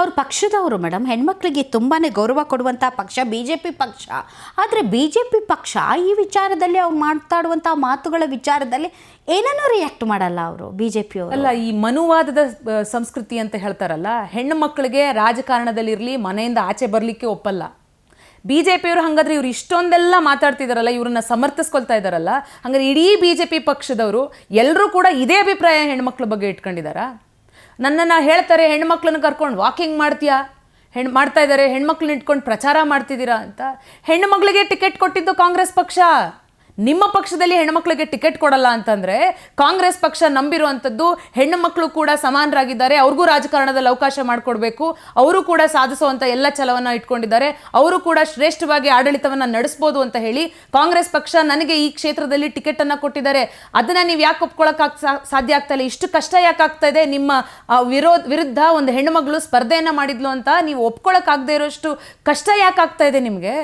ಅವ್ರ ಪಕ್ಷದವರು ಮೇಡಮ್, ಹೆಣ್ಮಕ್ಳಿಗೆ ತುಂಬಾ ಗೌರವ ಕೊಡುವಂಥ ಪಕ್ಷ ಬಿ ಜೆ ಪಿ ಪಕ್ಷ. ಆದರೆ ಬಿ ಜೆ ಪಿ ಪಕ್ಷ ಈ ವಿಚಾರದಲ್ಲಿ ಅವ್ರು ಮಾತಾಡುವಂಥ ಮಾತುಗಳ ವಿಚಾರದಲ್ಲಿ ಏನನ್ನೂ ರಿಯಾಕ್ಟ್ ಮಾಡಲ್ಲ ಅವರು, ಬಿ ಜೆ ಪಿಯವರು. ಅಲ್ಲ, ಈ ಮನುವಾದದ ಸಂಸ್ಕೃತಿ ಅಂತ ಹೇಳ್ತಾರಲ್ಲ, ಹೆಣ್ಣು ಮಕ್ಕಳಿಗೆ ರಾಜಕಾರಣದಲ್ಲಿರಲಿ ಮನೆಯಿಂದ ಆಚೆ ಬರಲಿಕ್ಕೆ ಒಪ್ಪಲ್ಲ. ಬಿ ಜೆ ಪಿಯವರು ಹಾಗಾದ್ರೆ ಇವ್ರು ಇಷ್ಟೊಂದೆಲ್ಲ ಮಾತಾಡ್ತಿದಾರಲ್ಲ, ಇವ್ರನ್ನ ಸಮರ್ಥಿಸ್ಕೊಳ್ತಾ ಇದ್ದಾರಲ್ಲ, ಹಾಗಾದ್ರೆ ಇಡೀ ಬಿ ಜೆ ಪಿ ಪಕ್ಷದವರು ಎಲ್ಲರೂ ಕೂಡ ಇದೇ ಅಭಿಪ್ರಾಯ ಹೆಣ್ಮಕ್ಳ ಬಗ್ಗೆ ಇಟ್ಕೊಂಡಿದ್ದಾರಾ? ನನ್ನನ್ನು ಹೇಳ್ತಾರೆ, ಹೆಣ್ಮಕ್ಳನ್ನ ಕರ್ಕೊಂಡು ವಾಕಿಂಗ್ ಮಾಡ್ತೀಯಾ, ಮಾಡ್ತಾ ಇದ್ದಾರೆ, ಹೆಣ್ಮಕ್ಳನ್ನ ಇಟ್ಕೊಂಡು ಪ್ರಚಾರ ಮಾಡ್ತಿದ್ದೀರಾ ಅಂತ. ಹೆಣ್ಣು ಮಗಳಿಗೆ ಟಿಕೆಟ್ ಕೊಟ್ಟಿದ್ದು ಕಾಂಗ್ರೆಸ್ ಪಕ್ಷ. ನಿಮ್ಮ ಪಕ್ಷದಲ್ಲಿ ಹೆಣ್ಮಕ್ಳಿಗೆ ಟಿಕೆಟ್ ಕೊಡಲ್ಲ ಅಂತಂದರೆ ಕಾಂಗ್ರೆಸ್ ಪಕ್ಷ ನಂಬಿರುವಂಥದ್ದು ಹೆಣ್ಣು ಮಕ್ಕಳು ಕೂಡ ಸಮಾನರಾಗಿದ್ದಾರೆ, ಅವ್ರಿಗೂ ರಾಜಕಾರಣದಲ್ಲಿ ಅವಕಾಶ ಮಾಡಿಕೊಡ್ಬೇಕು, ಅವರು ಕೂಡ ಸಾಧಿಸುವಂಥ ಎಲ್ಲ ಛಲವನ್ನು ಇಟ್ಕೊಂಡಿದ್ದಾರೆ, ಅವರು ಕೂಡ ಶ್ರೇಷ್ಠವಾಗಿ ಆಡಳಿತವನ್ನು ನಡೆಸ್ಬೋದು ಅಂತ ಹೇಳಿ ಕಾಂಗ್ರೆಸ್ ಪಕ್ಷ ನನಗೆ ಈ ಕ್ಷೇತ್ರದಲ್ಲಿ ಟಿಕೆಟನ್ನು ಕೊಟ್ಟಿದ್ದಾರೆ. ಅದನ್ನು ನೀವು ಯಾಕೆ ಒಪ್ಕೊಳ್ಳೋಕೆ ಸಾಧ್ಯ ಆಗ್ತಾ ಇಲ್ಲ? ಇಷ್ಟು ಕಷ್ಟ ಯಾಕೆ ಆಗ್ತಾ ಇದೆ? ನಿಮ್ಮ ವಿರುದ್ಧ ಒಂದು ಹೆಣ್ಣು ಮಗಳು ಸ್ಪರ್ಧೆಯನ್ನು ಮಾಡಿದ್ಲು ಅಂತ ನೀವು ಒಪ್ಕೊಳ್ಳೋಕ್ಕಾಗದೇ ಇರೋಷ್ಟು ಕಷ್ಟ ಯಾಕೆ ಆಗ್ತಾ ಇದೆ ನಿಮಗೆ?